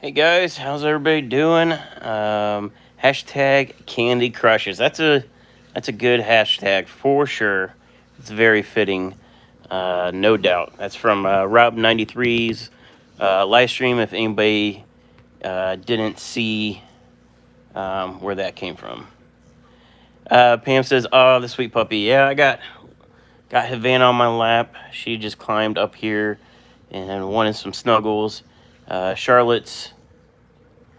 Hey guys, how's everybody doing? Hashtag Candy Crushes. That's a good hashtag for sure. It's very fitting, no doubt. That's from Rob 93's live stream. If anybody didn't see where that came from, Pam says, "Oh, the sweet puppy. Yeah, I got Havana on my lap. She just climbed up here and wanted some snuggles. Charlotte's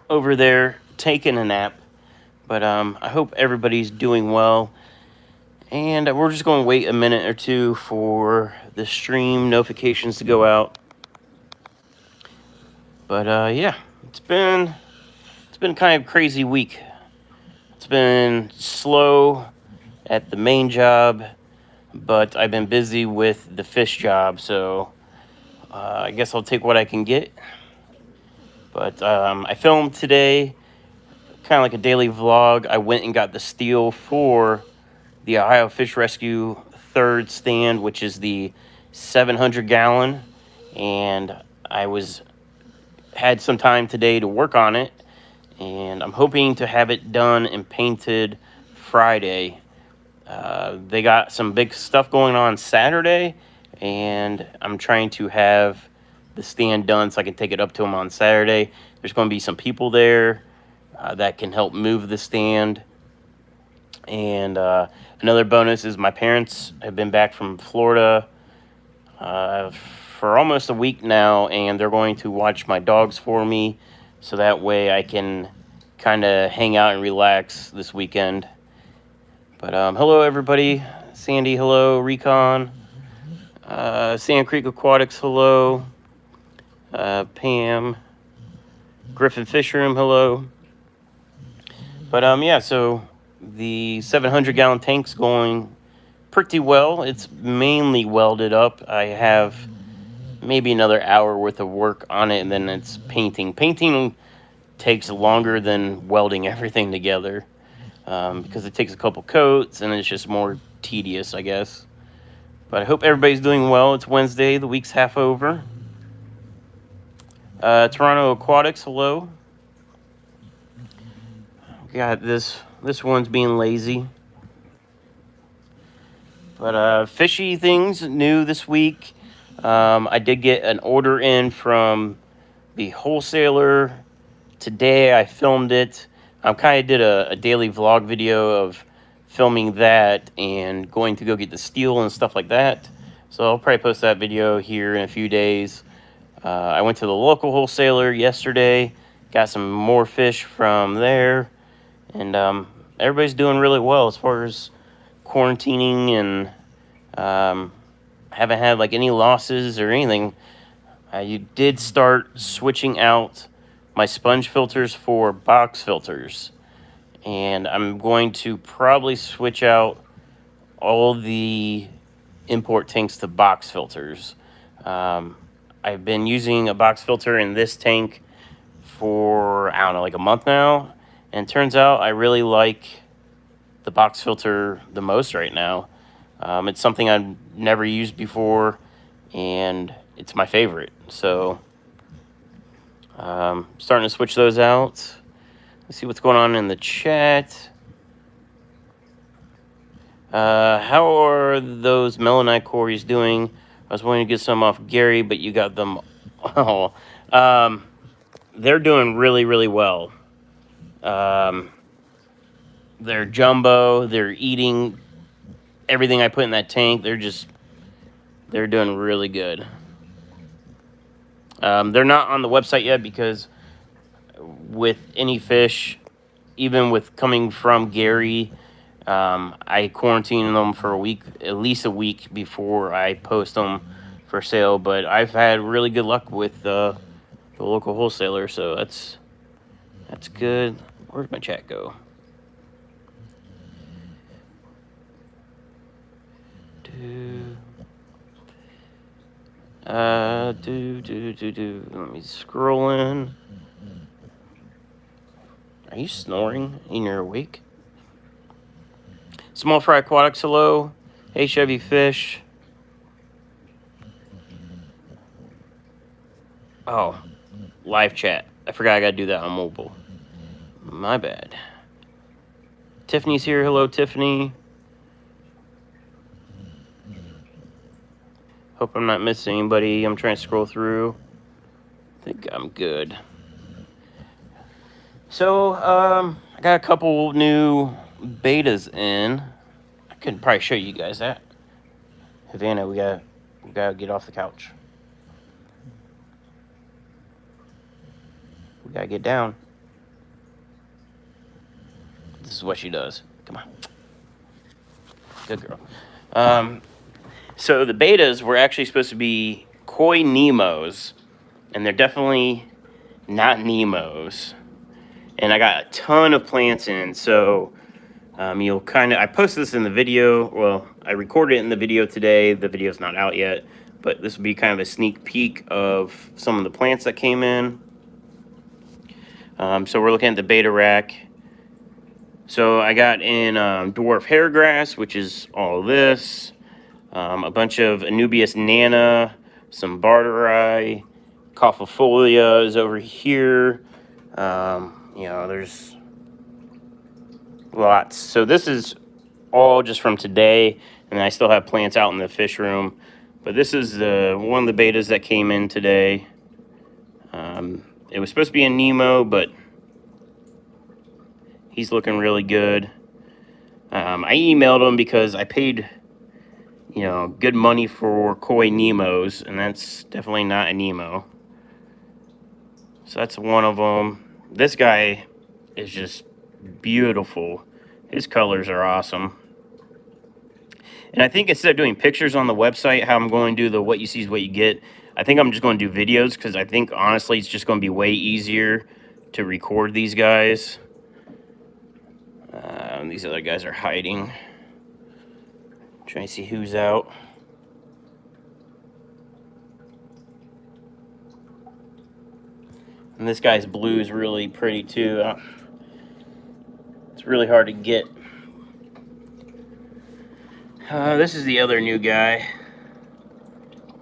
over there taking a nap, but I hope everybody's doing well. And we're just going to wait a minute or two for the stream notifications to go out. But yeah, it's been kind of a crazy week. It's been slow at the main job, but I've been busy with the fish job, so I guess I'll take what I can get. But I filmed today, kind of like a daily vlog. I went and got the steel for the Ohio Fish Rescue third stand, which is the 700 gallon, and I had some time today to work on it, and I'm hoping to have it done and painted Friday. They got some big stuff going on Saturday, and I'm trying to have the stand done so I can take it up to them on Saturday. There's going to be some people there that can help move the stand. And another bonus is my parents have been back from Florida for almost a week now, and they're going to watch my dogs for me, so that way I can kind of hang out and relax this weekend. But hello everybody. Sandy, hello. Recon. Sand Creek Aquatics, hello. Pam. Griffin Fish Room, hello. But yeah, so the 700 gallon tank's going pretty well. It's mainly welded up. I have maybe another hour worth of work on it, and then it's painting. Painting takes longer than welding everything together because it takes a couple coats and it's just more tedious, I guess. But I hope everybody's doing well. It's Wednesday, the week's half over. Toronto Aquatics, hello. Got this one's being lazy. But fishy things new this week. I did get an order in from the wholesaler today. I filmed it. I kind of did a daily vlog video of filming that and going to go get the steel and stuff like that. So I'll probably post that video here in a few days. I went to the local wholesaler yesterday, got some more fish from there, and everybody's doing really well as far as quarantining, and haven't had like any losses or anything. You did start switching out my sponge filters for box filters, and I'm going to probably switch out all the import tanks to box filters. I've been using a box filter in this tank for, I don't know, like a month now, and it turns out I really like the box filter the most right now. It's something I've never used before, and it's my favorite. So starting to switch those out. Let's see what's going on in the chat. How are those melanite quarries doing? I was wanting to get some off Gary, but you got them all. They're doing really, really well. They're jumbo. They're eating everything I put in that tank. They're doing really good. They're not on the website yet because with any fish, even with coming from Gary, I quarantine them for a week, at least a week before I post them for sale. But I've had really good luck with the local wholesaler, so that's good. Where'd my chat go? Let me scroll in. Are you snoring and you're awake? Small Fry Aquatics, hello. Hey, Chevy Fish. Oh, live chat. I forgot I gotta do that on mobile. My bad. Tiffany's here. Hello, Tiffany. Hope I'm not missing anybody. I'm trying to scroll through. I think I'm good. So, I got a couple new betas in. I could probably show you guys that. Havana, we gotta get off the couch. We gotta get down. This is what she does. Come on. Good girl. So the betas were actually supposed to be koi Nemos, and they're definitely not Nemos. And I got a ton of plants in, so you'll kind of, I posted this in the video, well, I recorded it in the video today. The video's not out yet, but this will be kind of a sneak peek of some of the plants that came in. So we're looking at the beta rack. So I got in dwarf hairgrass, which is all this. A bunch of Anubias nana, some barteri, cophifolia is over here. You know, there's lots. So this is all just from today, and I still have plants out in the fish room. But this is one of the betas that came in today. It was supposed to be a Nemo, but he's looking really good. I emailed him because I paid, you know, good money for koi Nemos, and that's definitely not a Nemo. So that's one of them. This guy is just beautiful. His colors are awesome. And I think instead of doing pictures on the website, how I'm going to do the what you see is what you get, I think I'm just going to do videos, because I think, honestly, it's just going to be way easier to record these guys. These other guys are hiding. Trying to see who's out. And this guy's blue is really pretty, too. It's really hard to get. This is the other new guy.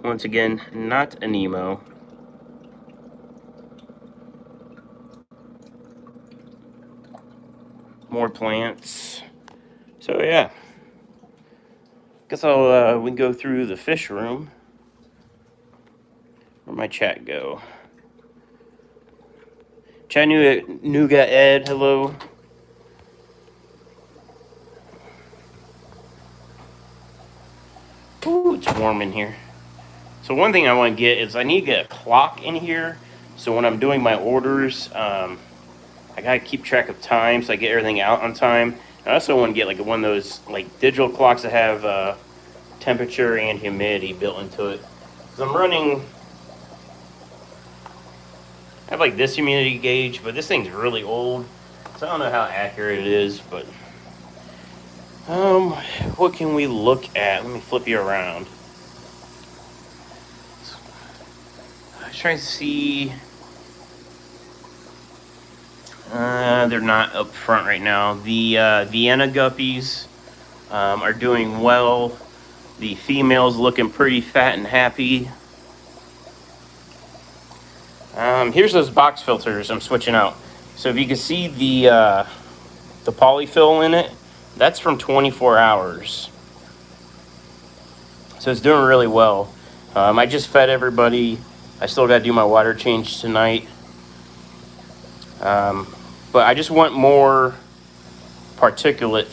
Once again, not a Nemo. More plants. So yeah, guess I'll we can go through the fish room. Where'd my chat go? Chattanooga Ed, hello. Ooh, it's warm in here. So one thing I want to get is I need to get a clock in here, so when I'm doing my orders, I gotta keep track of time so I get everything out on time. I also want to get like one of those like digital clocks that have temperature and humidity built into it. Because I'm running, I have like this humidity gauge, but this thing's really old, so I don't know how accurate it is. But what can we look at? Let me flip you around. I was trying to see. They're not up front right now. The Vienna guppies are doing well. The female's looking pretty fat and happy. Here's those box filters I'm switching out. So if you can see the polyfill in it, that's from 24 hours. So it's doing really well. I just fed everybody. I still got to do my water change tonight. But I just want more particulate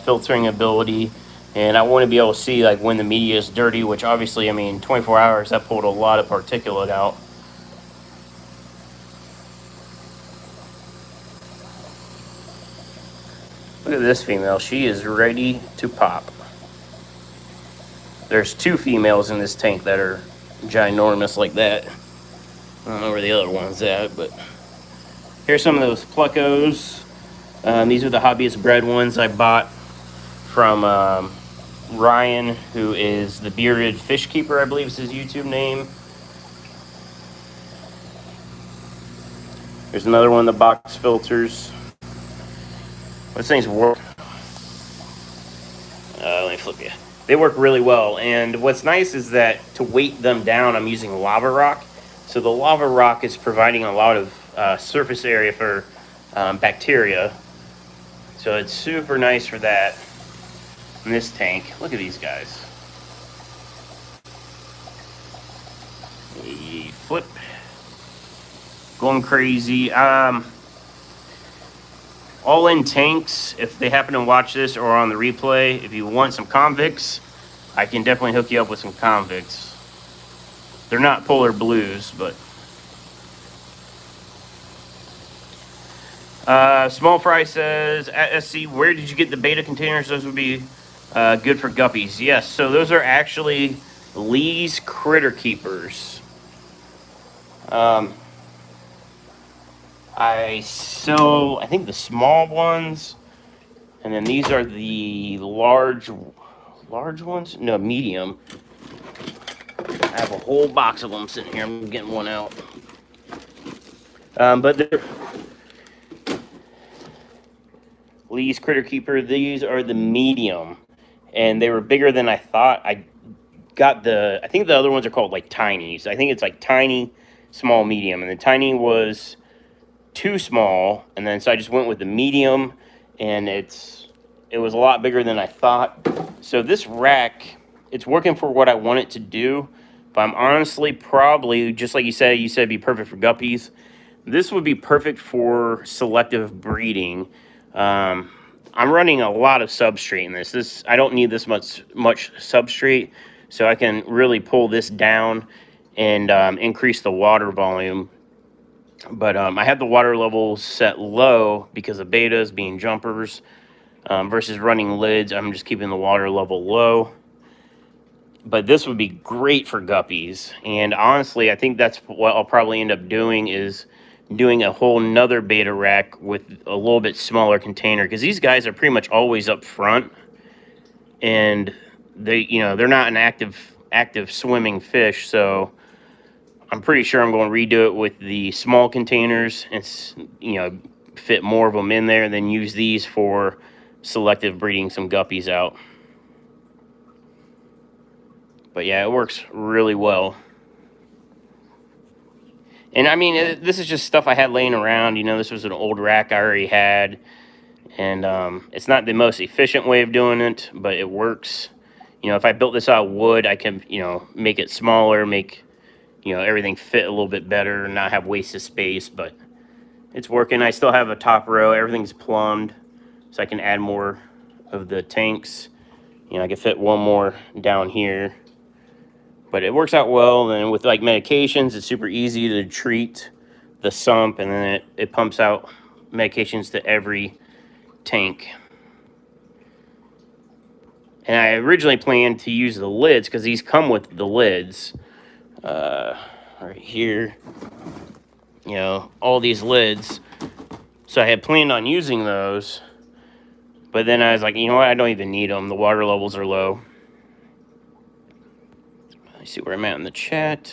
filtering ability, and I want to be able to see like when the media is dirty, which obviously, I mean, 24 hours, that pulled a lot of particulate out. Look at this female. She is ready to pop. There's two females in this tank that are ginormous like that. I don't know where the other one's at, but here's some of those Pluckos. These are the hobbyist bred ones I bought from Ryan, who is the Bearded Fish Keeper, I believe is his YouTube name. There's another one of the box filters. Those things work. Let me flip you. They work really well, and what's nice is that to weight them down, I'm using lava rock. So the lava rock is providing a lot of surface area for bacteria. So it's super nice for that. In this tank, look at these guys. A flip, going crazy. All in tanks, if they happen to watch this or on the replay, if you want some convicts, I can definitely hook you up with some convicts. They're not polar blues, but Small Fry says at SC, where did you get the Betta containers? Those would be good for guppies. Yes, so those are actually Lee's Critter Keepers. I sell, I think, the small ones, and then these are the large ones. No, medium. I have a whole box of them sitting here. I'm getting one out. But they're Lee's Critter Keeper. These are the medium, and they were bigger than I thought. I think the other ones are called like tinies. I think it's like tiny, small, medium, and the tiny was too small, and then so I just went with the medium, and it was a lot bigger than I thought. So this rack, it's working for what I want it to do, but I'm honestly probably, just like you said it'd be perfect for guppies. This would be perfect for selective breeding. I'm running a lot of substrate in this. I don't need this much substrate, so I can really pull this down and increase the water volume. But I have the water levels set low because of betas being jumpers versus running lids. I'm just keeping the water level low. But this would be great for guppies. And honestly, I think that's what I'll probably end up doing, is doing a whole nother Betta rack with a little bit smaller container, because these guys are pretty much always up front, and they're not an active swimming fish. So I'm pretty sure I'm going to redo it with the small containers and, fit more of them in there, and then use these for selective breeding some guppies out. But yeah, it works really well. And I mean, this is just stuff I had laying around. This was an old rack I already had. And it's not the most efficient way of doing it, but it works. If I built this out of wood, I can, make it smaller, make everything fit a little bit better, and not have wasted space. But it's working. I still have a top row. Everything's plumbed, so I can add more of the tanks. I can fit one more down here. But it works out well. And with like medications, it's super easy to treat the sump, and then it pumps out medications to every tank. And I originally planned to use the lids, because these come with the lids. Right here, all these lids. So I had planned on using those, but then I was like, what, I don't even need them. The water levels are low. Let's see where I'm at in the chat.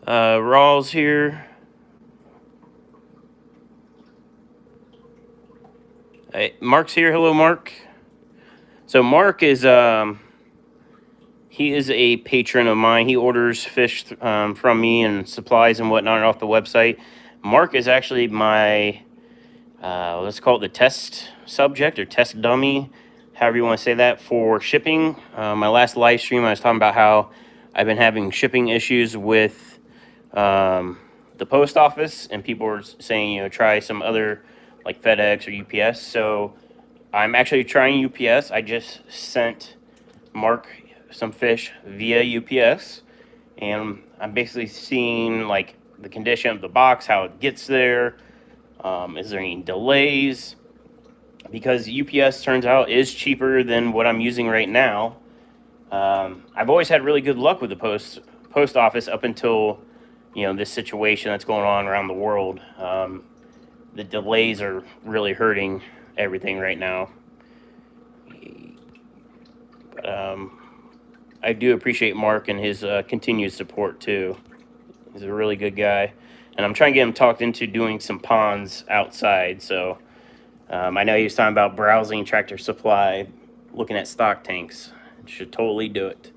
Rawls here. Hey, Mark's here. Hello, Mark. So Mark is he is a patron of mine. He orders fish from me and supplies and whatnot off the website. Mark is actually my let's call it the test subject or test dummy, however you want to say that, for shipping. My last live stream, I was talking about how I've been having shipping issues with the post office, and people were saying, try some other like FedEx or UPS. So I'm actually trying UPS. I just sent Mark some fish via UPS, and I'm basically seeing like the condition of the box, how it gets there. Is there any delays? Because UPS turns out is cheaper than what I'm using right now. I've always had really good luck with the post office up until this situation that's going on around the world. The delays are really hurting everything right now. But I do appreciate Mark and his continued support too. He's a really good guy. And I'm trying to get him talked into doing some ponds outside. So I know he was talking about browsing Tractor Supply, looking at stock tanks. Should totally do it.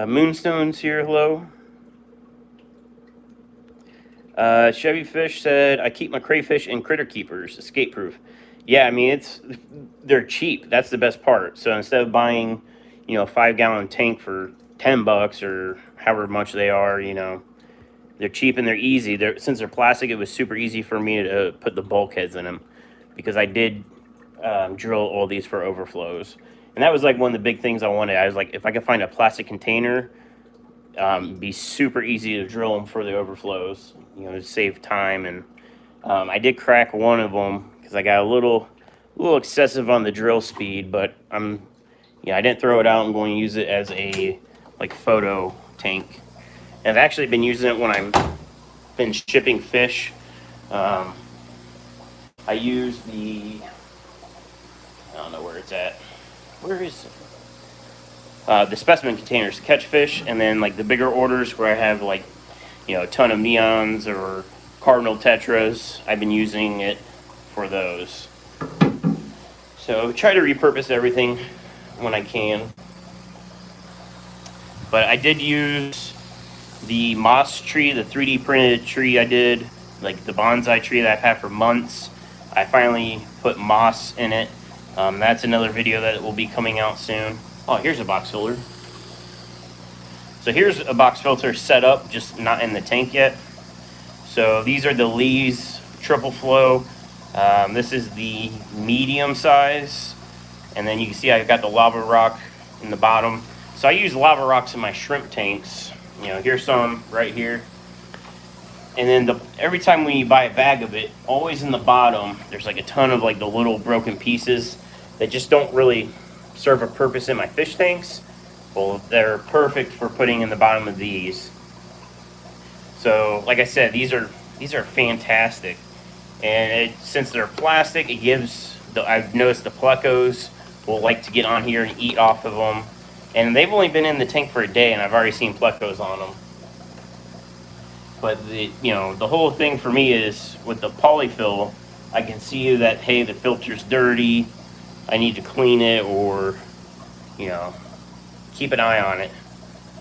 Moonstone's here, hello. Chevy Fish said, I keep my crayfish in critter keepers, escape proof. Yeah, I mean, they're cheap. That's the best part. So instead of buying, a 5-gallon tank for $10 or however much they are, they're cheap and they're easy. Since they're plastic, it was super easy for me to put the bulkheads in them because I did drill all these for overflows. And that was like one of the big things I wanted. I was like, if I could find a plastic container, be super easy to drill them for the overflows, to save time. And I did crack one of them because I got a little excessive on the drill speed, but I didn't throw it out. I'm going to use it as a photo tank. And I've actually been using it when I've been shipping fish. I use I don't know where it's at. Where is it? The specimen containers to catch fish, and then the bigger orders where I have a ton of neons or cardinal tetras. I've been using it for those. So try to repurpose everything when I can. But I did use the moss tree, the 3D printed tree I did, the bonsai tree that I've had for months. I finally put moss in it. That's another video that will be coming out soon. Oh, here's a box filter. So here's a box filter set up, just not in the tank yet. So these are the Lee's triple flow. This is the medium size. And then you can see I've got the lava rock in the bottom. So I use lava rocks in my shrimp tanks. Here's some right here. And then every time when you buy a bag of it, always in the bottom, there's a ton of the little broken pieces that just don't really serve a purpose in my fish tanks. Well, they're perfect for putting in the bottom of these. So, like I said, these are fantastic. And since they're plastic, it gives I've noticed the plecos will like to get on here and eat off of them. And they've only been in the tank for a day, and I've already seen plecos on them. But the whole thing for me is with the polyfill, I can see that, hey, the filter's dirty, I need to clean it, or keep an eye on it.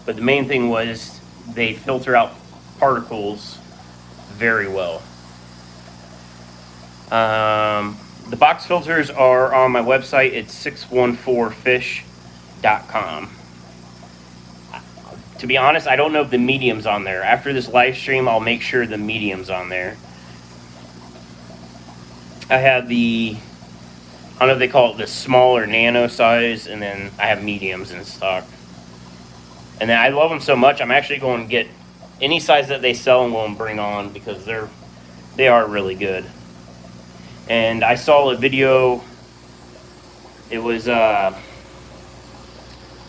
But the main thing was they filter out particles very well. The box filters are on my website. It's 614fish.com. To be honest, I don't know if the medium's on there. After this live stream, I'll make sure the medium's on there. I have I don't know if they call it the smaller nano size, and then I have mediums in stock. And then I love them so much, I'm actually going to get any size that they sell and going to bring on because they are really good. And I saw a video, it was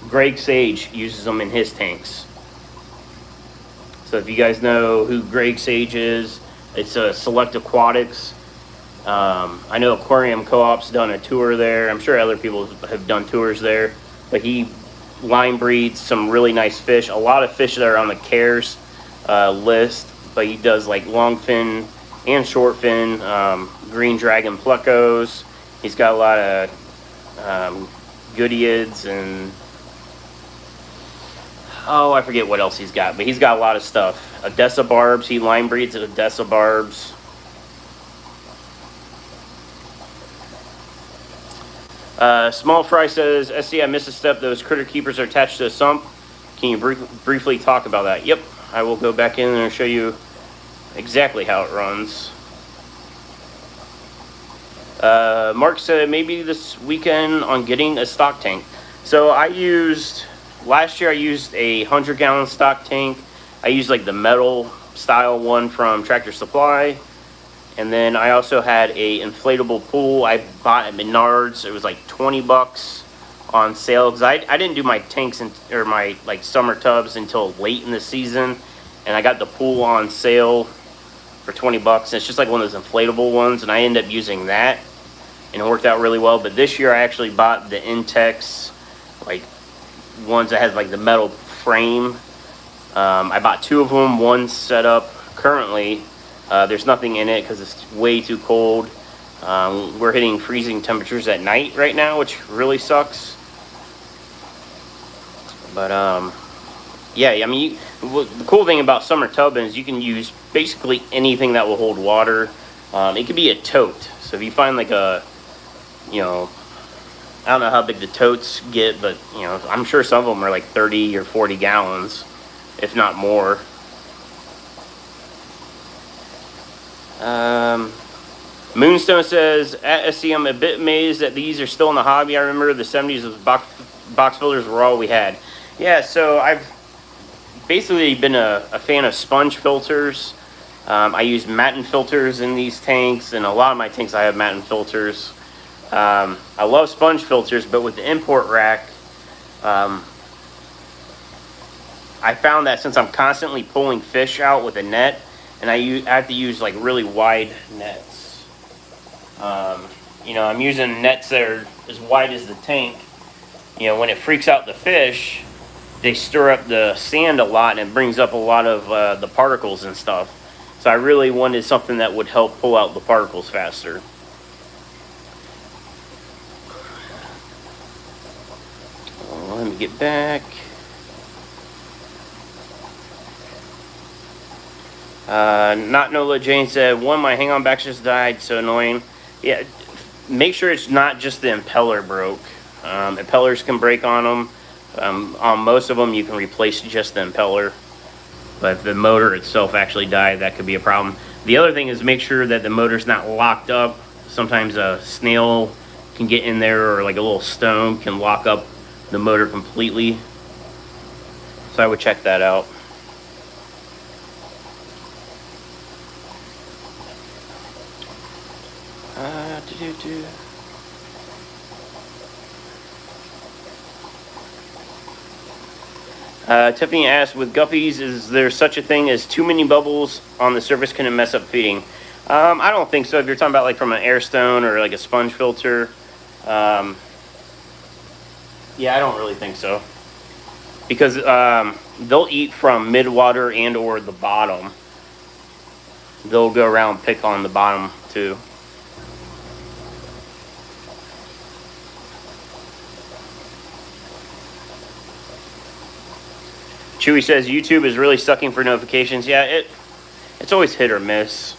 Greg Sage uses them in his tanks. So if you guys know who Greg Sage is, it's Select Aquatics. I know Aquarium Co-op's done a tour there. I'm sure other people have done tours there. But he line breeds some really nice fish. A lot of fish that are on the CARES list. But he does longfin and shortfin, green dragon plecos. He's got a lot of goodeids and I forget what else he's got, but he's got a lot of stuff. Odessa barbs, he line breeds at Odessa barbs. Small Fry says, SC, I missed a step. Those critter keepers are attached to a sump. Can you briefly talk about that? Yep, I will go back in there and show you exactly how it runs. Mark said maybe this weekend on getting a stock tank. So last year I used a 100-gallon stock tank. I used the metal style one from Tractor Supply. And then I also had a inflatable pool I bought at Menards. It was $20 on sale because I didn't do my tanks or my summer tubs until late in the season. And I got the pool on sale for $20. It's just one of those inflatable ones, and I ended up using that, and it worked out really well. But this year I actually bought the Intex ones that has the metal frame. I bought 2 of them. One set up currently. There's nothing in it because it's way too cold. We're hitting freezing temperatures at night right now, which really sucks. But yeah, I mean, the cool thing about summer tubbing is you can use basically anything that will hold water. It could be a tote. So if you find like a, you know, I don't know how big the totes get, but you know, I'm sure some of them are like 30 or 40 gallons, if not more. Moonstone says, at SC, I'm a bit amazed that these are still in the hobby. I remember the 70s was box filters were all we had. Yeah, so I've basically been a fan of sponge filters. I use matin filters in these tanks, and a lot of my tanks I have matin filters. I love sponge filters, but with the import rack, I found that since I'm constantly pulling fish out with a net, and I have to use like really wide nets. You know, I'm using nets that are as wide as the tank. You know, when it freaks out the fish, they stir up the sand a lot, and it brings up a lot of the particles and stuff. So I really wanted something that would help pull out the particles faster. Let me get back. Not Nola Jane said, one, my hang-on backs just died, so annoying. Yeah, make sure it's not just the impeller broke. Impellers can break on them. On most of them, you can replace just the impeller. But if the motor itself actually died, that could be a problem. The other thing is make sure that the motor's not locked up. Sometimes a snail can get in there, or like a little stone can lock up the motor completely. So I would check that out. Tiffany asked, with guppies, is there such a thing as too many bubbles on the surface? Can it mess up feeding? I don't think so. If you're talking about like from an air stone or like a sponge filter, yeah, I don't really think so. Because they'll eat from mid-water and or the bottom. They'll go around and pick on the bottom too. Chewy says YouTube is really sucking for notifications. Yeah, it's always hit or miss.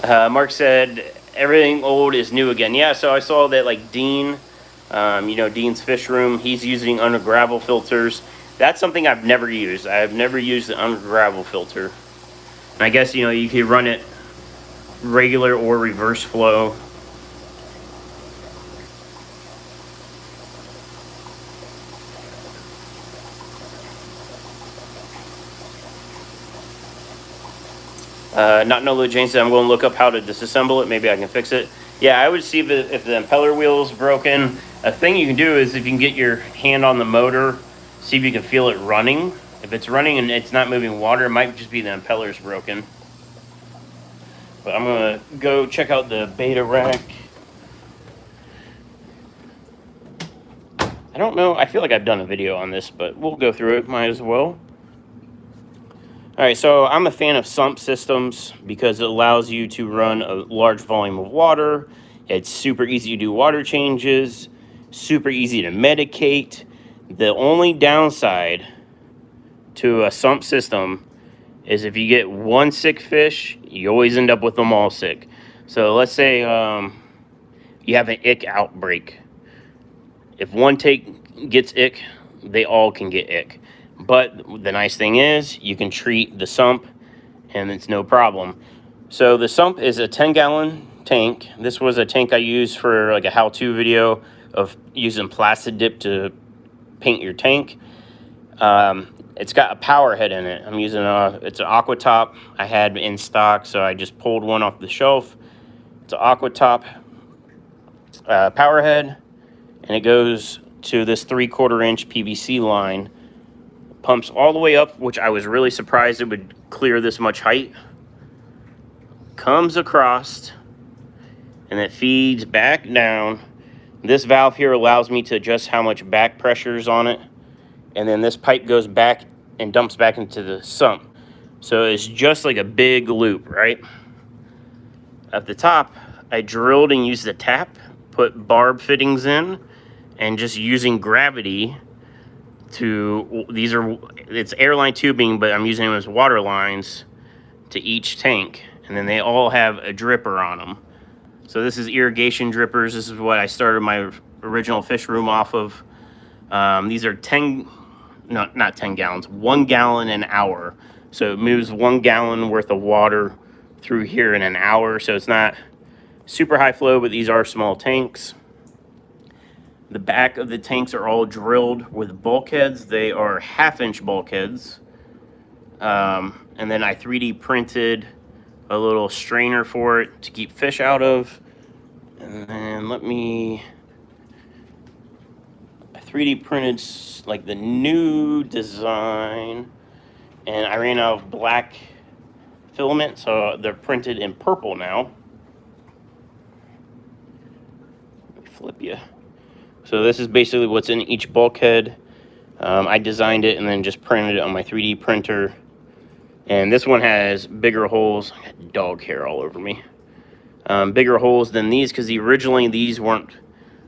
Mark said everything old is new again. Yeah, so I saw that like Dean, you know, Dean's Fish Room, he's using under gravel filters. That's something I've never used. I've never used the under gravel filter. And I guess, you know, you could run it regular or reverse flow. Not Nolo Jane said, I'm going to look up how to disassemble it. Maybe I can fix it. Yeah, I would see if the impeller wheel is broken. A thing you can do is if you can get your hand on the motor, see if you can feel it running. If it's running and it's not moving water, it might just be the impeller's broken. But I'm going to go check out the Betta rack. I don't know. I feel like I've done a video on this, but we'll go through it. Might as well. All right, so I'm a fan of sump systems because it allows you to run a large volume of water. It's super easy to do water changes, super easy to medicate. The only downside to a sump system is if you get one sick fish, you always end up with them all sick. So let's say you have an ick outbreak. If one tank gets ick, they all can get ick. But the nice thing is you can treat the sump and it's no problem. So the sump is a 10-gallon tank. This was a tank I used for like a how-to video of using plastic dip to paint your tank. It's got a power head in it. I'm using it's an aqua top I had in stock, so I just pulled one off the shelf. It's an aqua top power head, and it goes to this 3/4 inch PVC line. Pumps all the way up, which I was really surprised it would clear this much height. Comes across, and it feeds back down. This valve here allows me to adjust how much back pressure is on it. And then this pipe goes back and dumps back into the sump. So it's just like a big loop, right? At the top, I drilled and used the tap, put barb fittings in, and just using gravity to, it's airline tubing, but I'm using them as water lines to each tank, and then they all have a dripper on them. So this is irrigation drippers. This is what I started my original fish room off of. These are 10, no, not 10 gallons, 1 gallon an hour. So it moves 1 gallon worth of water through here in an hour. So it's not super high flow, but these are small tanks. The back of the tanks are all drilled with bulkheads. They are 1/2-inch bulkheads. And then I 3D printed a little strainer for it to keep fish out of. And then I 3D printed like the new design, and I ran out of black filament, so they're printed in purple now. Let me flip you. So this is basically what's in each bulkhead. I designed it and then just printed it on my 3D printer. And this one has bigger holes. I got dog hair all over me. Bigger holes than these, because originally these weren't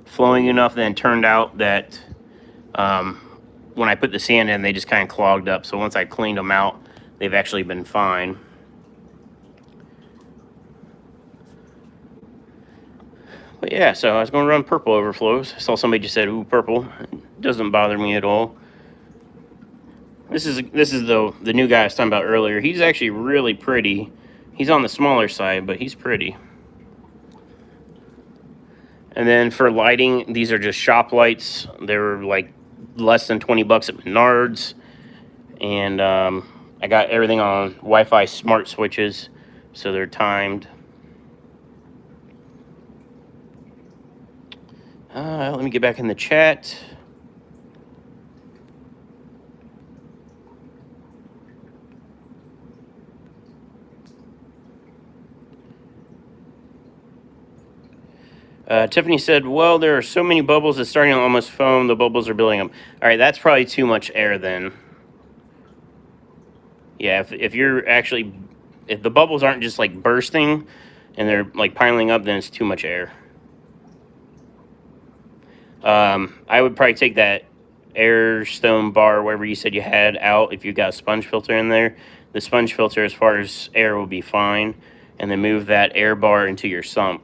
flowing enough. Then turned out that when I put the sand in, they just kind of clogged up. So once I cleaned them out, they've actually been fine. But yeah, so I was going to run purple overflows. I saw somebody just said, "Ooh, purple." It doesn't bother me at all. This is the new guy I was talking about earlier. He's actually really pretty. He's on the smaller side, but he's pretty. And then for lighting, these are just shop lights. They're like less than 20 bucks at Menards. And I got everything on Wi-Fi smart switches, so they're timed. Let me get back in the chat. Tiffany said, "Well, there are so many bubbles, it's starting to almost foam. The bubbles are building up." All right, that's probably too much air then. Yeah, if you're actually, if the bubbles aren't just like bursting and they're like piling up, then it's too much air. I would probably take that air stone bar, wherever you said you had, out if you got a sponge filter in there. The sponge filter, as far as air, will be fine. And then move that air bar into your sump.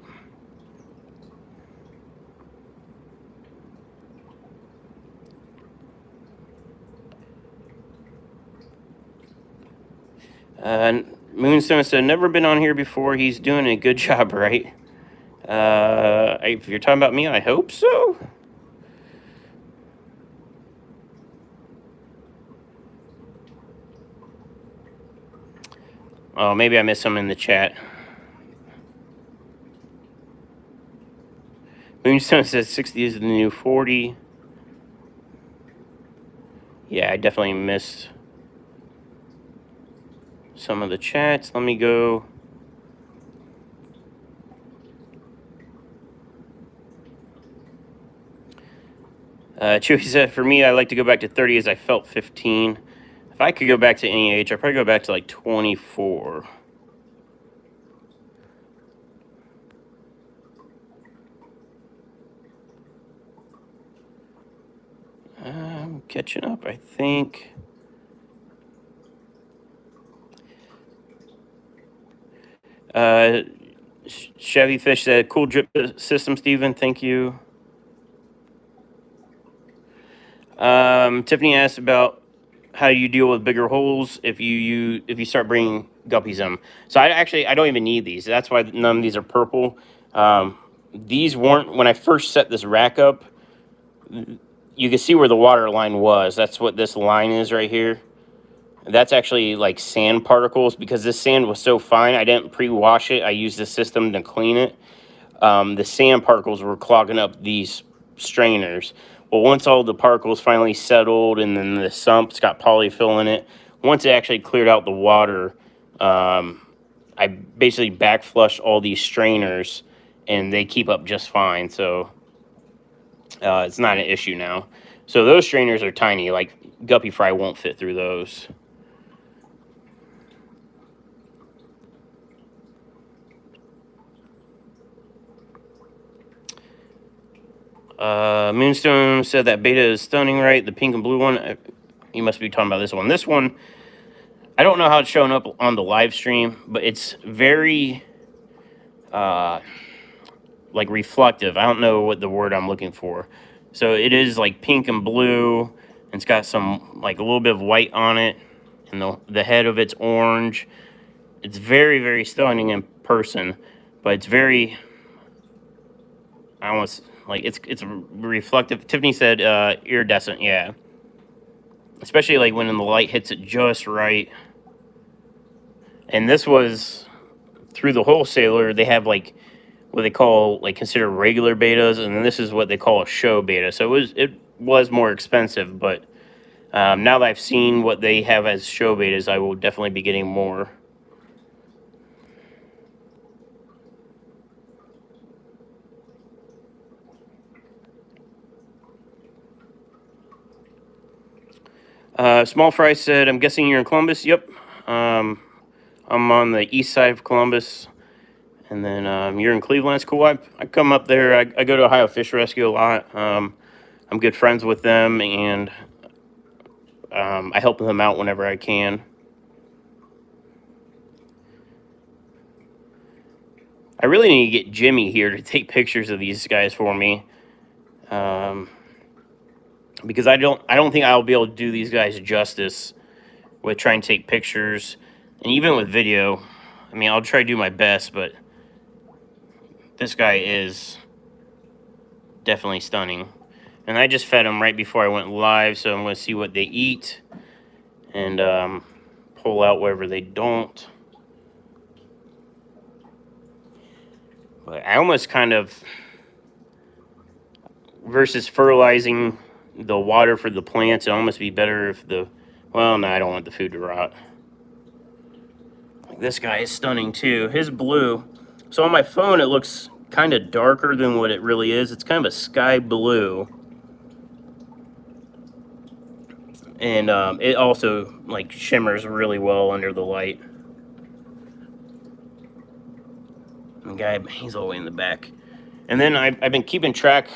Moonstone said, "Never been on here before. He's doing a good job, right?" If you're talking about me, I hope so. Oh, maybe I missed some in the chat. Moonstone says 60 is the new 40. Yeah, I definitely missed some of the chats. Let me go. Chewy said, "For me, I like to go back to 30 as I felt 15. If I could go back to any age, I'd probably go back to like 24. I'm catching up, I think. Chevy Fish said, "Cool drip system, Steven. Thank you." Tiffany asked about how you deal with bigger holes if you start bringing guppies in. So I don't even need these. That's why none of these are purple. These weren't, when I first set this rack up, you can see where the water line was. That's what this line is right here. That's actually like sand particles, because this sand was so fine. I didn't pre-wash it. I used the system to clean it. The sand particles were clogging up these strainers. Well, once all the particles finally settled and then the sump's got polyfill in it, once it actually cleared out the water, I basically back flushed all these strainers and they keep up just fine. So it's not an issue now. So those strainers are tiny, like guppy fry won't fit through those. Moonstone said that Betta is stunning, right? The pink and blue one. You must be talking about this one. This one, I don't know how it's showing up on the live stream, but it's very like reflective. I don't know what the word I'm looking for. So it is like pink and blue, and it's got some like a little bit of white on it, and the head of it's orange. It's very, very stunning in person, but it's very, I almost like it's reflective. Tiffany said iridescent, yeah. Especially like when the light hits it just right. And this was through the wholesaler. They have like what they call like consider regular betas, and then this is what they call a show beta. So it was more expensive, but now that I've seen what they have as show betas, I will definitely be getting more. Small Fry said, I'm guessing you're in Columbus? Yep. I'm on the east side of Columbus. And then you're in Cleveland. That's cool. I come up there. I go to Ohio Fish Rescue a lot. I'm good friends with them, and I help them out whenever I can. I really need to get Jimmy here to take pictures of these guys for me. Because I don't think I'll be able to do these guys justice with trying to take pictures, and even with video. I mean, I'll try to do my best, but this guy is definitely stunning. And I just fed them right before I went live, so I'm going to see what they eat and pull out wherever they don't. But I almost kind of, versus fertilizing the water for the plants, it'd almost be better if well, no, I don't want the food to rot. Like this guy is stunning too. His blue. So on my phone, it looks kind of darker than what it really is. It's kind of a sky blue. And it also like shimmers really well under the light. The guy, he's all the way in the back. And then I've been keeping track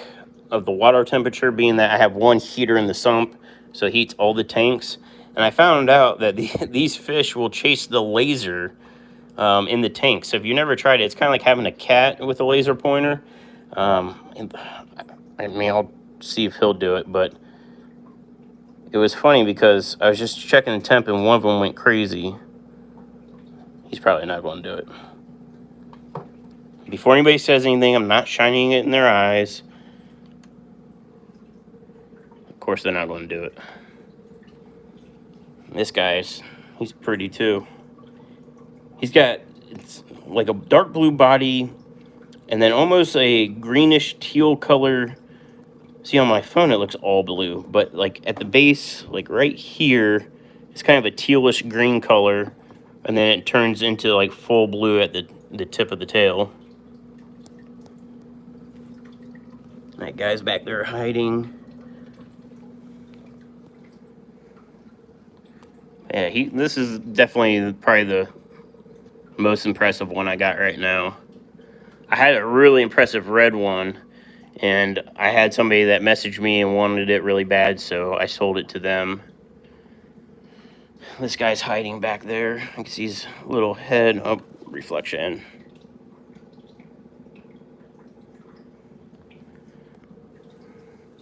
of the water temperature, being that I have one heater in the sump, so it heats all the tanks. And I found out that these fish will chase the laser in the tank. So if you never tried it, it's kind of like having a cat with a laser pointer. I mean, I'll see if he'll do it, but it was funny because I was just checking the temp and one of them went crazy. He's probably not going to do it. Before anybody says anything, I'm not shining it in their eyes. Of course, they're not going to do it. This guy's, he's pretty too. He's got, it's like a dark blue body and then almost a greenish teal color. See, on my phone, it looks all blue, but like at the base, like right here, it's kind of a tealish green color, and then it turns into like full blue at the tip of the tail. That guy's back there hiding. Yeah, this is definitely probably the most impressive one I got right now. I had a really impressive red one, and I had somebody that messaged me and wanted it really bad, so I sold it to them. This guy's hiding back there. I can see his little head. Oh, reflection.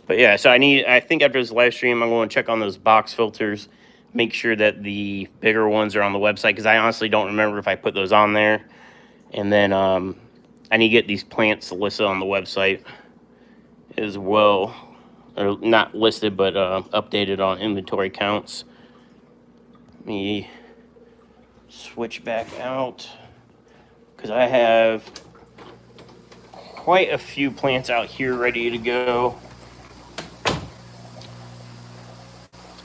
But yeah, so I think after this live stream, I'm going to check on those box filters, make sure that the bigger ones are on the website, because I honestly don't remember if I put those on there. And then I need to get these plants listed on the website as well. Or not listed, but updated on inventory counts. Let me switch back out, because I have quite a few plants out here ready to go.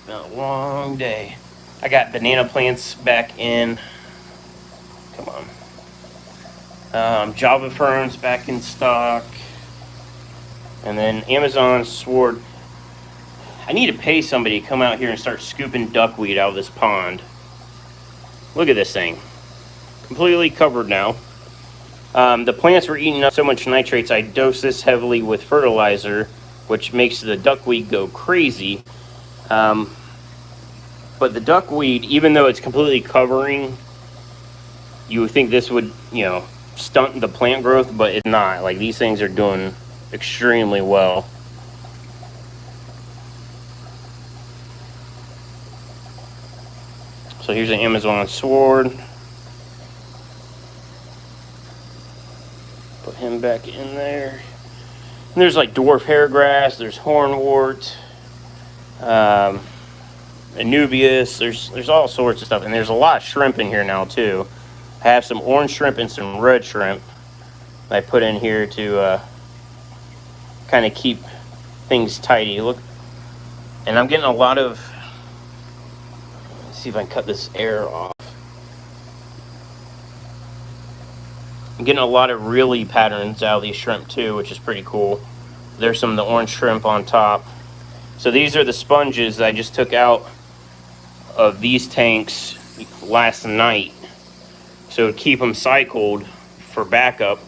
It's been a long day. I got banana plants back in. Come on. Java ferns back in stock. And then Amazon sword. I need to pay somebody to come out here and start scooping duckweed out of this pond. Look at this thing. Completely covered now. The plants were eating up so much nitrates, I dosed this heavily with fertilizer. which makes the duckweed go crazy. But the duckweed, even though it's completely covering, you would think this would, stunt the plant growth, but it's not. Like, these things are doing extremely well. So here's an Amazon sword. Put him back in there. And there's like dwarf hairgrass, there's hornwort, Anubias, there's all sorts of stuff. And there's a lot of shrimp in here now too. I have some orange shrimp and some red shrimp I put in here to kind of keep things tidy. Look, and I'm getting a lot of, let's see if I can cut this air off. I'm getting a lot of really patterns out of these shrimp too, which is pretty cool. There's some of the orange shrimp on top. So these are the sponges I just took out of these tanks last night. So to keep them cycled for backup,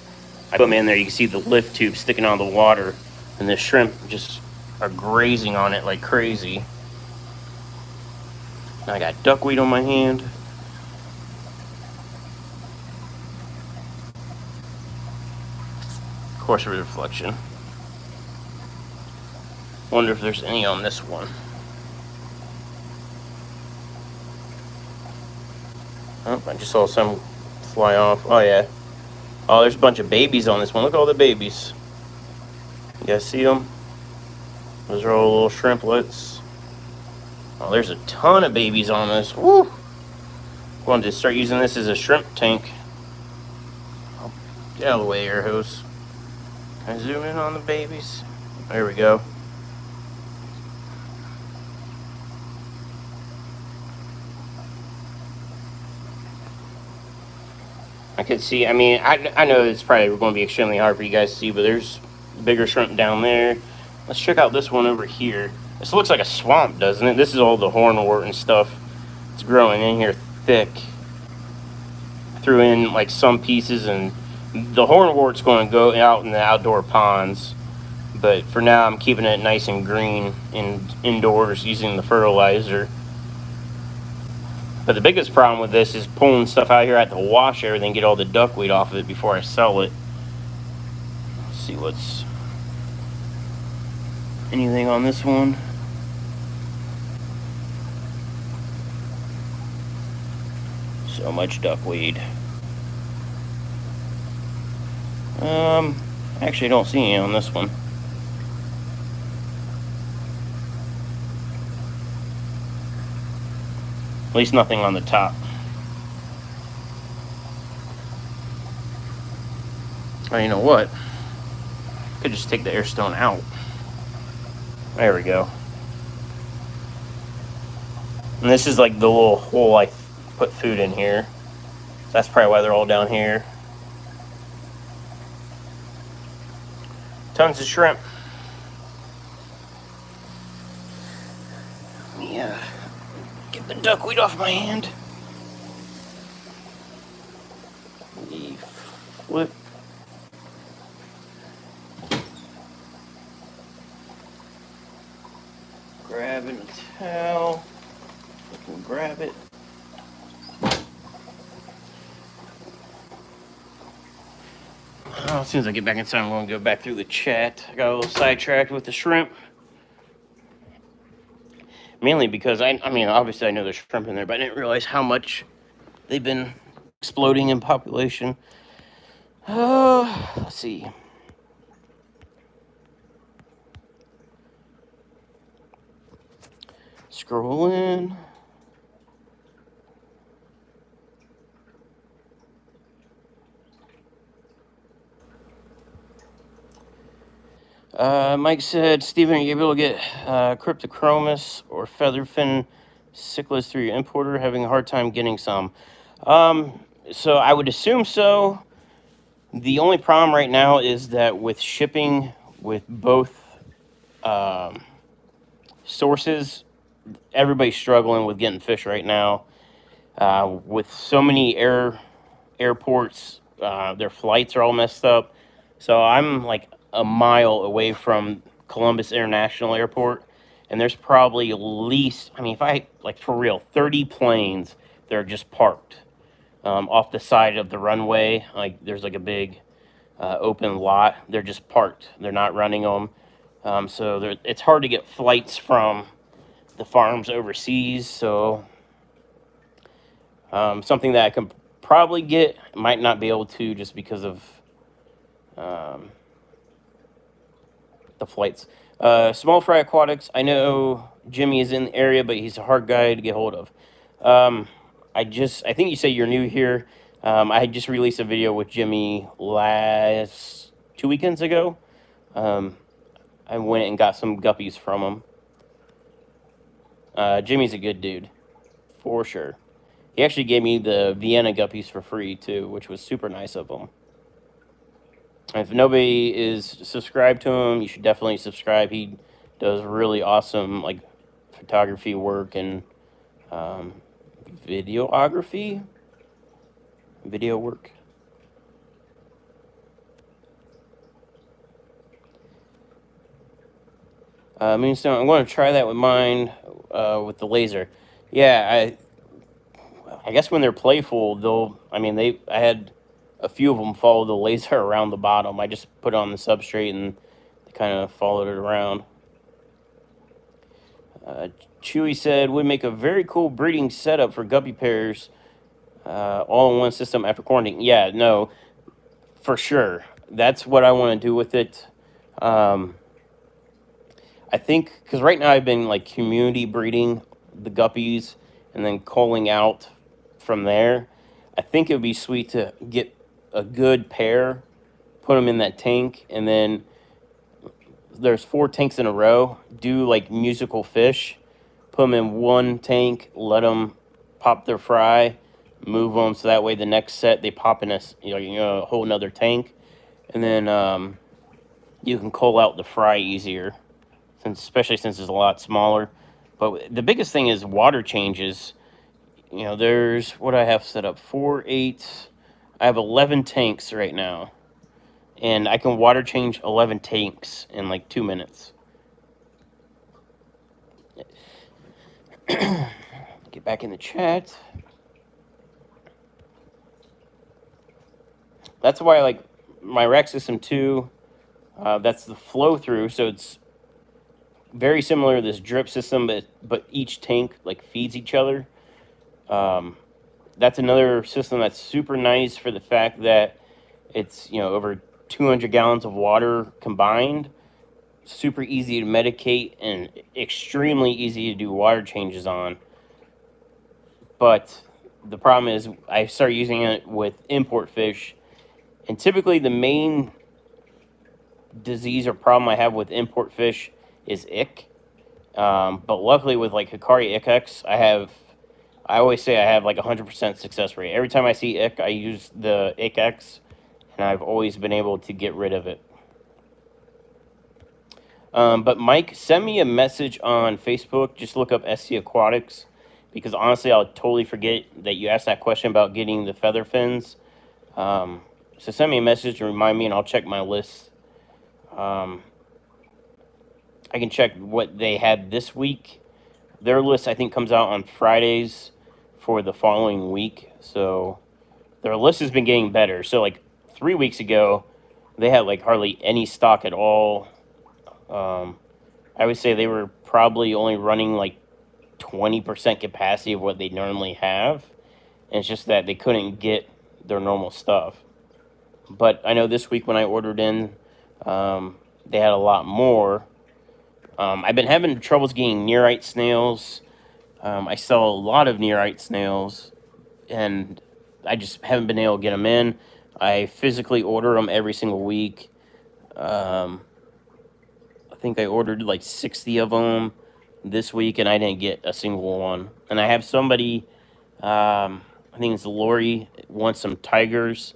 I put them in there. You can see the lift tube sticking out of the water, and the shrimp just are grazing on it like crazy. Now I got duckweed on my hand. Of course, reflection. Wonder if there's any on this one. Oh, I just saw some fly off. Oh, yeah. Oh, there's a bunch of babies on this one. Look at all the babies. You guys see them? Those are all little shrimplets. Oh, there's a ton of babies on this. Woo! I'm going to start using this as a shrimp tank. Oh, get out of the way, air hose. Can I zoom in on the babies? There we go. I could see, I mean, I know it's probably going to be extremely hard for you guys to see, but there's bigger shrimp down there. Let's check out this one over here. This looks like a swamp, doesn't it? This is all the hornwort and stuff. It's growing in here thick. I threw in like some pieces, and the hornwort's going to go out in the outdoor ponds. But for now, I'm keeping it nice and green indoors using the fertilizer. But the biggest problem with this is pulling stuff out here. I have to wash everything, get all the duckweed off of it before I sell it. Let's see what's anything on this one. So much duckweed. Actually, I don't see any on this one. At least nothing on the top. Oh, you know what? Could just take the air stone out. There we go. And this is like the little hole I put food in here. So that's probably why they're all down here. Tons of shrimp. Yeah. Get the duckweed off my hand. The flip. Grabbing a towel. I can grab it. Oh, as soon as I get back inside, I'm going to go back through the chat. I got a little sidetracked with the shrimp. Mainly because, I mean, obviously I know there's shrimp in there, but I didn't realize how much they've been exploding in population. Let's see. Scroll in. Mike said, Steven, are you able to get Cryptochromis or Featherfin cichlids through your importer? Having a hard time getting some. So I would assume so. The only problem right now is that with shipping with both sources, everybody's struggling with getting fish right now. With so many airports, their flights are all messed up. So I'm like a mile away from Columbus International Airport, and there's probably at least, I mean, if I, like, for real, 30 planes that are just parked off the side of the runway. Like, there's like a big open lot. They're just parked. They're not running them. So it's hard to get flights from the farms overseas. So something that I can probably get, might not be able to just because of um, the flights. Small fry aquatics. I know Jimmy is in the area, but he's a hard guy to get hold of. I think you say you're new here. I just released a video with Jimmy last 2 weekends ago. Um, I went and got some guppies from him. Jimmy's a good dude, for sure. He actually gave me the Vienna guppies for free too, which was super nice of him. If nobody is subscribed to him, you should definitely subscribe. He does really awesome like photography work and um, videography, video work. Moonstone, I'm going to try that with mine with the laser. Yeah, I guess when they're playful, they'll. I mean, I had a few of them follow the laser around the bottom. I just put it on the substrate and they kind of followed it around. Chewy said would make a very cool breeding setup for guppy pairs, all in one system after quarantine. Yeah, no, for sure. That's what I want to do with it. I think because right now I've been like community breeding the guppies and then culling out from there. I think it would be sweet to get a good pair, put them in that tank, and then there's 4 tanks in a row. Do like musical fish, put them in one tank, let them pop their fry, move them so that way the next set they pop in a whole another tank, and then you can cull out the fry easier, especially since it's a lot smaller. But the biggest thing is water changes. There's what I have set up 4, 8. I have 11 tanks right now, and I can water change 11 tanks in like 2 minutes. Get back in the chat. That's why I like my rack system too. That's the flow through, so it's very similar to this drip system, but each tank like feeds each other. That's another system that's super nice for the fact that it's over 200 gallons of water combined. Super easy to medicate and extremely easy to do water changes on. But the problem is I started using it with import fish, and typically the main disease or problem I have with import fish is ick. But luckily with like Hikari Ick-X, I always say I have like 100% success rate. Every time I see ick, I use the Ick-X, and I've always been able to get rid of it. But Mike, send me a message on Facebook. Just look up SC Aquatics, because honestly, I'll totally forget that you asked that question about getting the feather fins. So send me a message and remind me, and I'll check my list. I can check what they had this week. Their list, I think, comes out on Fridays for the following week. So their list has been getting better. So like 3 weeks ago, they had like hardly any stock at all. I would say they were probably only running like 20% capacity of what they normally have. And it's just that they couldn't get their normal stuff. But I know this week when I ordered in, they had a lot more. I've been having troubles getting nearite snails. I sell a lot of nearite snails, and I just haven't been able to get them in. I physically order them every single week. I think I ordered like 60 of them this week, and I didn't get a single one. And I have somebody, I think it's Lori, wants some tigers,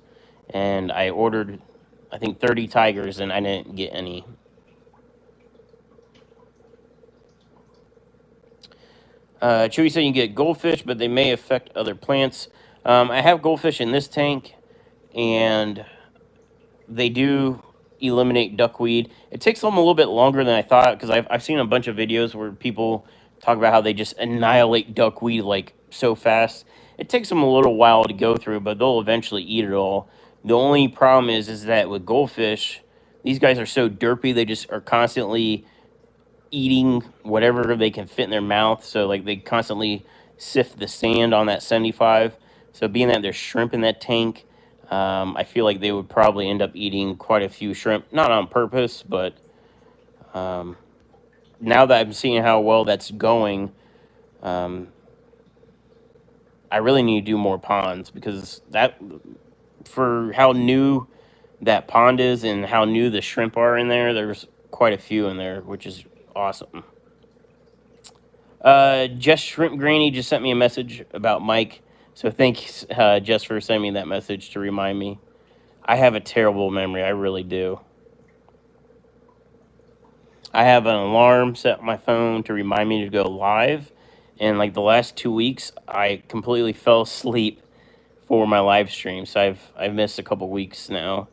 and I ordered, I think, 30 tigers, and I didn't get any. Chewy said you can get goldfish, but they may affect other plants. I have goldfish in this tank, and they do eliminate duckweed. It takes them a little bit longer than I thought because I've seen a bunch of videos where people talk about how they just annihilate duckweed like so fast. It takes them a little while to go through, but they'll eventually eat it all. The only problem is that with goldfish, these guys are so derpy. They just are constantly eating whatever they can fit in their mouth. So like they constantly sift the sand on that 75. So being that there's shrimp in that tank, I feel like they would probably end up eating quite a few shrimp, not on purpose, but um, now that I'm seeing how well that's going, um, I really need to do more ponds because that for how new that pond is and how new the shrimp are in there, there's quite a few in there, which is awesome. Just Shrimp Granny just sent me a message about Mike. So thanks, Jess, for sending me that message to remind me. I have a terrible memory. I really do. I have an alarm set on my phone to remind me to go live. And like the last 2 weeks, I completely fell asleep for my live stream. So I've missed a couple weeks now.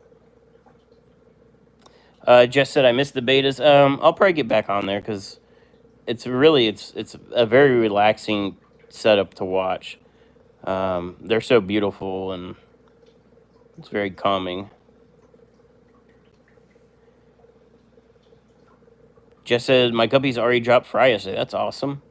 Jess said I missed the betas. I'll probably get back on there because it's a very relaxing setup to watch. They're so beautiful and it's very calming. Jess said my guppies already dropped fry yesterday. That's awesome.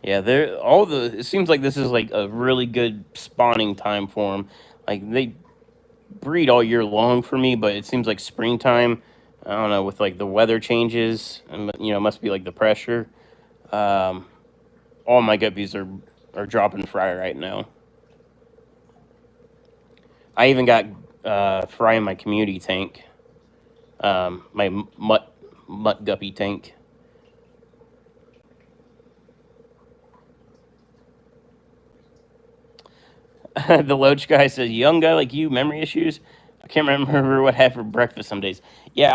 Yeah, they're all the. It seems like this is like a really good spawning time for them. Like they breed all year long for me, but it seems like springtime. I don't know, with like the weather changes, and must be like the pressure. Um, all my guppies are dropping fry right now. I even got fry in my community tank, my mutt guppy tank. The Loach guy says, "Young guy like you, memory issues. I can't remember what I had for breakfast some days." Yeah,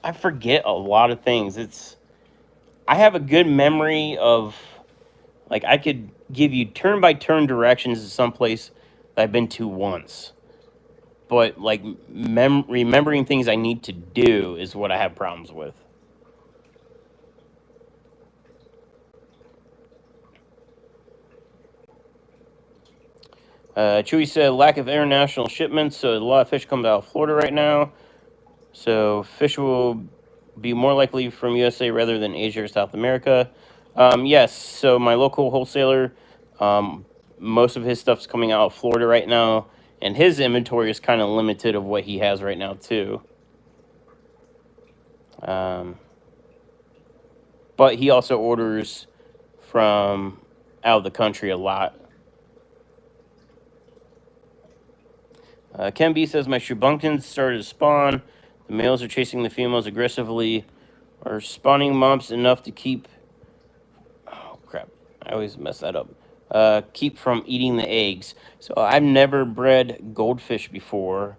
I forget a lot of things. I have a good memory of like I could give you turn by turn directions to some place that I've been to once, but like remembering things I need to do is what I have problems with. Chewy said lack of international shipments, so a lot of fish come out of Florida right now. So fish will be more likely from USA rather than Asia or South America. Yes, so my local wholesaler, most of his stuff's coming out of Florida right now, and his inventory is kind of limited of what he has right now too. Um, but he also orders from out of the country a lot. Ken B says my shubunkins started to spawn. The males are chasing the females aggressively. Are spawning mobs enough to keep... Oh, crap. I always mess that up. Keep from eating the eggs. So I've never bred goldfish before.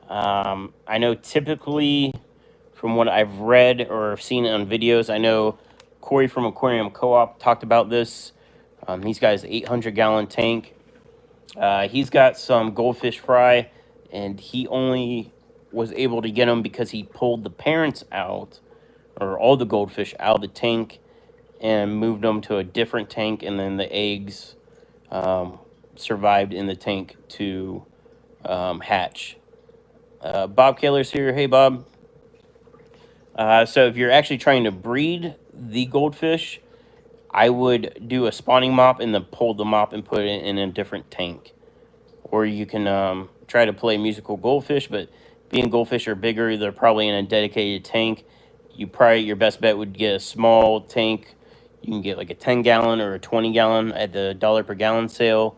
I know typically, from what I've read or seen on videos, I know Corey from Aquarium Co-op talked about this. He's got his 800-gallon tank. He's got some goldfish fry, and he only was able to get them because he pulled the parents out, or all the goldfish out of the tank, and moved them to a different tank, and then the eggs survived in the tank to hatch. Bob Keller's here. Hey, Bob. So if you're actually trying to breed the goldfish, I would do a spawning mop and then pull the mop and put it in a different tank. Or you can try to play musical goldfish, but being goldfish are bigger, they're probably in a dedicated tank. Your best bet would get a small tank. You can get like a 10-gallon or a 20-gallon at the dollar per gallon sale,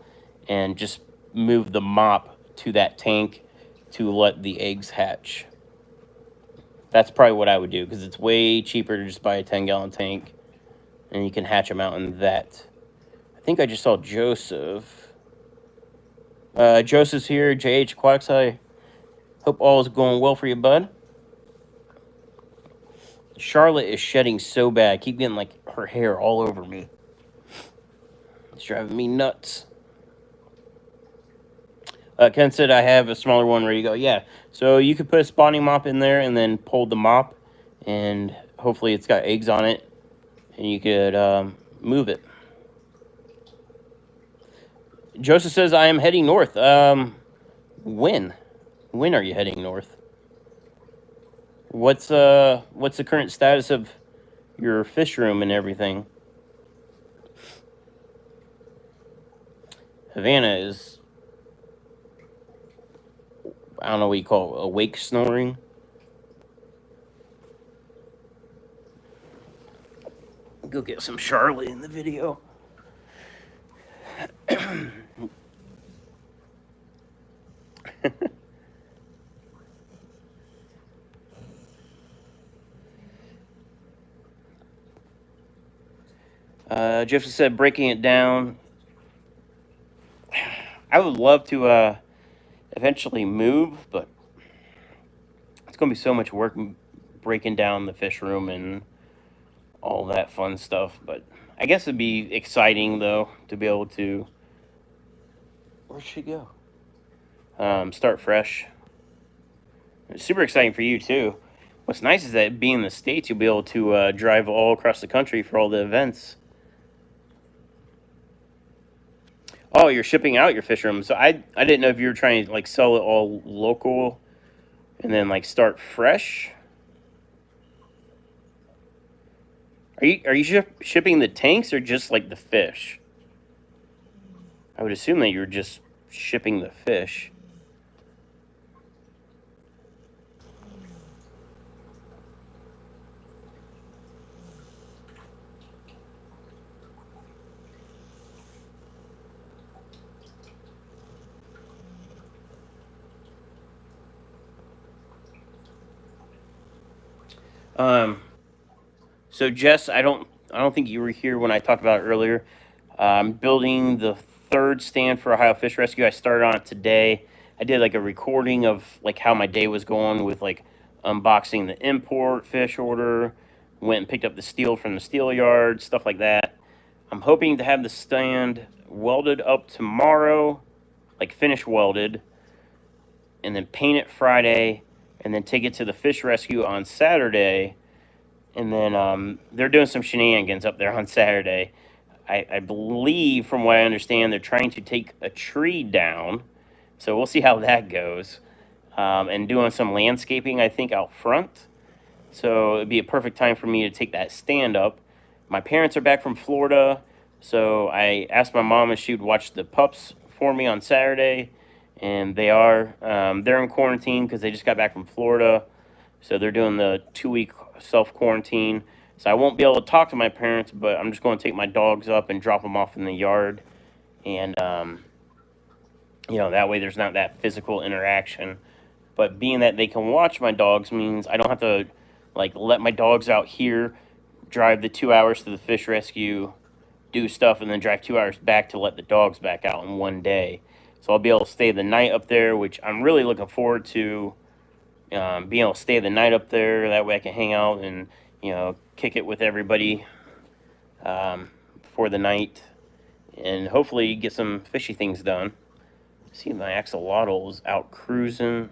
and just move the mop to that tank to let the eggs hatch. That's probably what I would do because it's way cheaper to just buy a 10-gallon tank, and you can hatch them out in that. I think I just saw Joseph. Joseph's here. JH Quacks. I hope all is going well for you, bud. Charlotte is shedding so bad. I keep getting like her hair all over me. It's driving me nuts. Ken said I have a smaller one ready to go. Yeah, so you could put a spawning mop in there and then pull the mop, and hopefully it's got eggs on it, and you could move it. Joseph says I am heading north. When? When are you heading north? What's the current status of your fish room and everything? Havana is, I don't know what you call it, awake snoring. Go get some Charlotte in the video. Jeff said breaking it down. I would love to eventually move, but it's going to be so much work breaking down the fish room and all that fun stuff. But I guess it'd be exciting though to be able to. Where'd she go? Start fresh. It's super exciting for you too. What's nice is that being in the States, you'll be able to drive all across the country for all the events. Oh, you're shipping out your fish room. So I didn't know if you were trying to like sell it all local and then like start fresh. Are you shipping the tanks or just like the fish? I would assume that you're just shipping the fish. Um, so Jess, I don't think you were here when I talked about it earlier. I'm building the third stand for Ohio Fish Rescue. I started on it today. I did like a recording of like how my day was going with like unboxing the import fish order, went and picked up the steel from the steel yard, stuff like that. I'm hoping to have the stand welded up tomorrow, like finish welded, and then paint it Friday, and then take it to the fish rescue on Saturday. And then they're doing some shenanigans up there on Saturday. I believe, from what I understand, they're trying to take a tree down. So we'll see how that goes. And doing some landscaping, I think, out front. So it'd be a perfect time for me to take that stand up. My parents are back from Florida. So I asked my mom if she would watch the pups for me on Saturday. And they are. They're in quarantine because they just got back from Florida. So they're doing the 2 week self quarantine. So I won't be able to talk to my parents, but I'm just going to take my dogs up and drop them off in the yard. And, that way there's not that physical interaction. But being that they can watch my dogs means I don't have to, like, let my dogs out here, drive the 2 hours to the fish rescue, do stuff, and then drive 2 hours back to let the dogs back out in one day. So I'll be able to stay the night up there, which I'm really looking forward to. Being able to stay the night up there. That way I can hang out and, kick it with everybody for the night. And hopefully get some fishy things done. See, my axolotl is out cruising.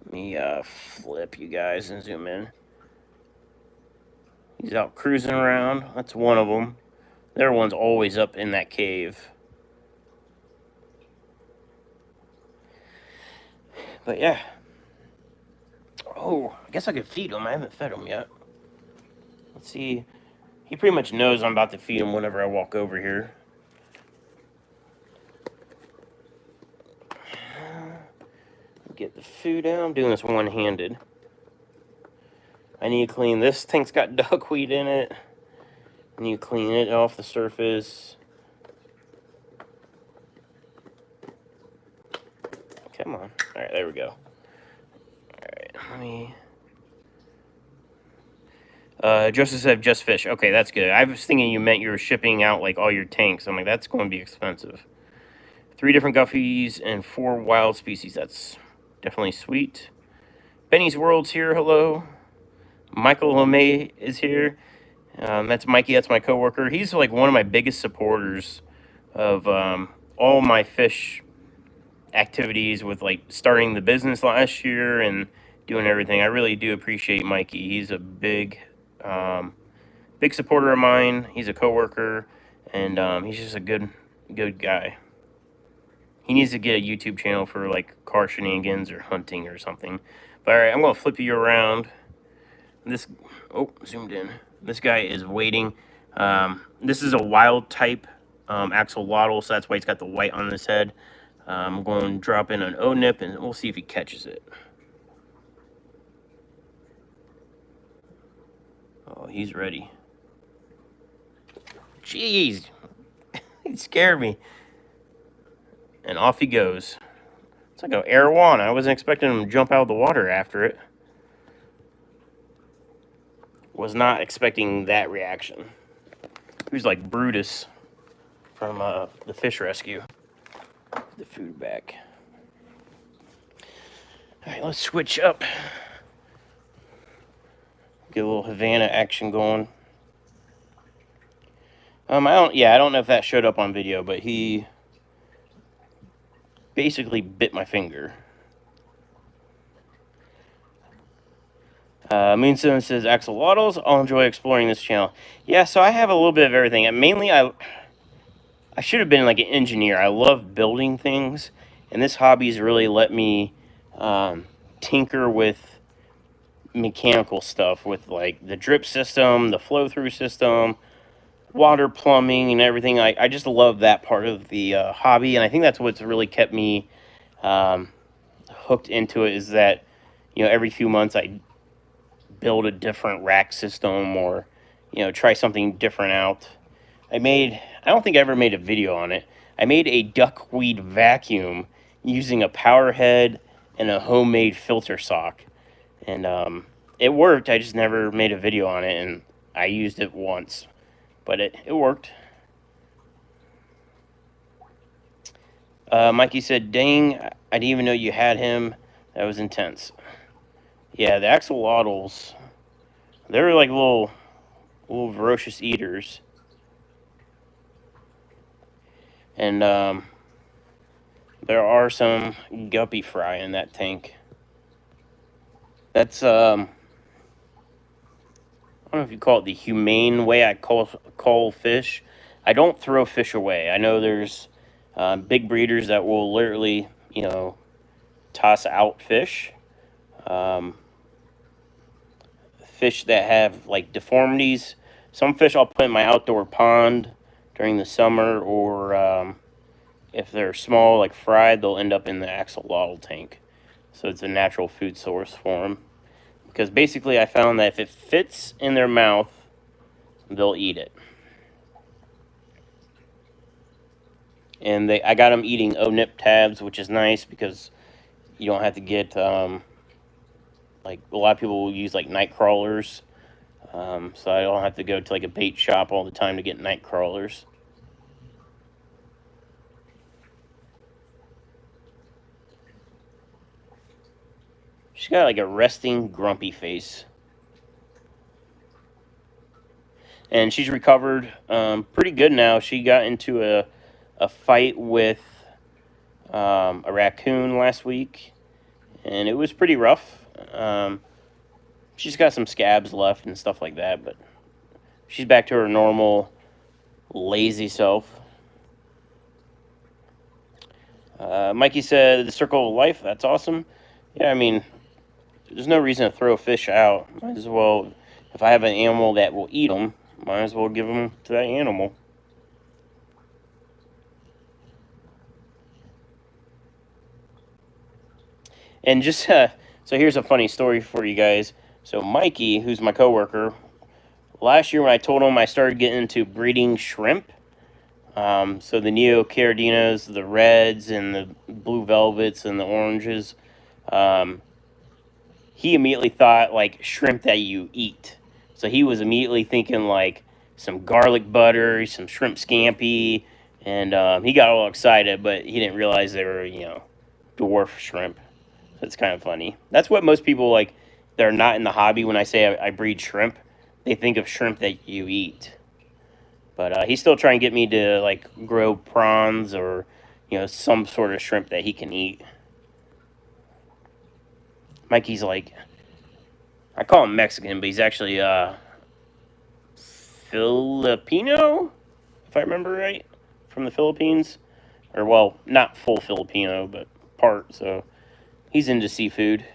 Let me flip you guys and zoom in. He's out cruising around. That's one of them. The other one's always up in that cave. But yeah. Oh, I guess I could feed him. I haven't fed him yet. Let's see. He pretty much knows I'm about to feed him whenever I walk over here. Get the food out. I'm doing this one-handed. I need to clean this. Tank's got duckweed in it. I need to clean it off the surface. Come on. All right, there we go. All right, let me... Joseph said just fish. Okay, that's good. I was thinking you meant you were shipping out like all your tanks. I'm like, that's going to be expensive. 3 different guppies and 4 wild species. That's definitely sweet. Benny's World's here. Hello. Michael LeMay is here. That's Mikey. That's my coworker. He's like one of my biggest supporters of all my fish activities with like starting the business last year and doing everything. I really do appreciate Mikey. He's a um, big supporter of mine. He's a coworker, and he's just a good guy. He needs to get a YouTube channel for like car shenanigans or hunting or something. But all right, I'm gonna flip you around. This, oh, zoomed in. This guy is waiting. This is a wild type axolotl, so that's why he's got the white on his head. I'm going to drop in an O-nip, and we'll see if he catches it. Oh, he's ready. Jeez, he scared me. And off he goes. It's like an airwan. I wasn't expecting him to jump out of the water after it. Was not expecting that reaction. He was like Brutus from the fish rescue. The food back. All right, let's switch up. Get a little Havana action going. I don't know if that showed up on video, but he basically bit my finger. Moonstone says, axolotls, I'll enjoy exploring this channel. Yeah, so I have a little bit of everything. And mainly, I should have been like an engineer. I love building things, and this hobby's really let me tinker with mechanical stuff, with like the drip system, the flow-through system, water plumbing, and everything. I just love that part of the hobby, and I think that's what's really kept me hooked into it, is that, you know, every few months I build a different rack system, or, you know, try something different out. I don't think I ever made a video on it. I made a duckweed vacuum using a power head and a homemade filter sock. And it worked. I just never made a video on it, and I used it once. But it worked. Mikey said, dang, I didn't even know you had him. That was intense. Yeah, the axolotls, they're like little ferocious eaters. And there are some guppy fry in that tank. That's I don't know if you call it the humane way I call fish. I don't throw fish away. I know there's big breeders that will literally, you know, toss out fish. Fish that have like deformities. Some fish I'll put in my outdoor pond during the summer, or if they're small, like fried, they'll end up in the axolotl tank. So it's a natural food source for them. Because basically I found that if it fits in their mouth, they'll eat it. And I got them eating O-nip tabs, which is nice because you don't have to get, like a lot of people will use like night crawlers. So I don't have to go to like a bait shop all the time to get night crawlers. She's got like a resting, grumpy face. And she's recovered pretty good now. She got into a fight with a raccoon last week, and it was pretty rough. She's got some scabs left and stuff like that, but she's back to her normal, lazy self. Mikey said, the circle of life, that's awesome. Yeah, I mean, there's no reason to throw fish out. Might as well, if I have an animal that will eat them, might as well give them to that animal. And just, so here's a funny story for you guys. So Mikey, who's my coworker, last year when I told him I started getting into breeding shrimp, so the Neocardinos, the reds, and the blue velvets, and the oranges, he immediately thought like shrimp that you eat. So he was immediately thinking like some garlic butter, some shrimp scampi, and he got all excited, but he didn't realize they were, you know, dwarf shrimp. So it's kind of funny. That's what most people, like, they're not in the hobby, when I say I breed shrimp, they think of shrimp that you eat. But he's still trying to get me to like grow prawns, or, you know, some sort of shrimp that he can eat. Mikey's like, I call him Mexican, but he's actually Filipino, if I remember right, from the Philippines. Or, well, not full Filipino, but part, so he's into seafood.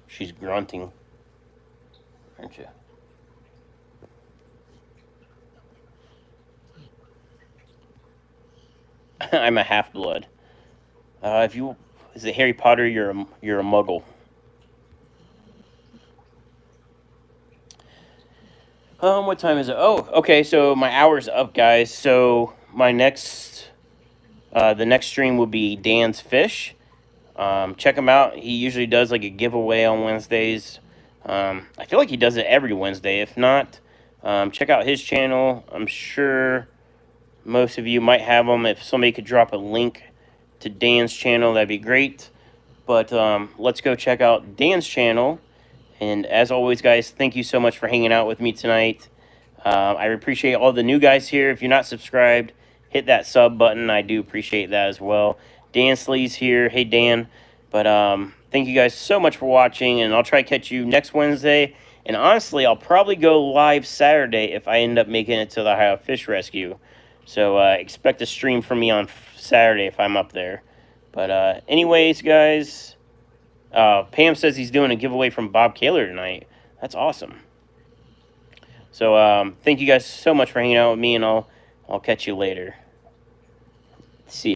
She's grunting, aren't you? I'm a half-blood. If you is it Harry Potter, you're a Muggle. What time is it? Oh, okay. So my hour's up, guys. So my the next stream will be Dan's Fish. Check him out. He usually does like a giveaway on Wednesdays. I feel like he does it every Wednesday. If not, check out his channel. I'm sure most of you might have him. If somebody could drop a link to Dan's channel, that'd be great. But let's go check out Dan's channel. And as always, guys, thank you so much for hanging out with me tonight. I appreciate all the new guys here. If you're not subscribed, hit that sub button. I do appreciate that as well. Dan Slee's here. Hey, Dan. But thank you guys so much for watching, and I'll try to catch you next Wednesday. And honestly, I'll probably go live Saturday if I end up making it to the Ohio Fish Rescue. So expect a stream from me on Saturday if I'm up there. But anyways, guys, Pam says he's doing a giveaway from Bob Kaler tonight. That's awesome. So thank you guys so much for hanging out with me, and I'll catch you later. See ya.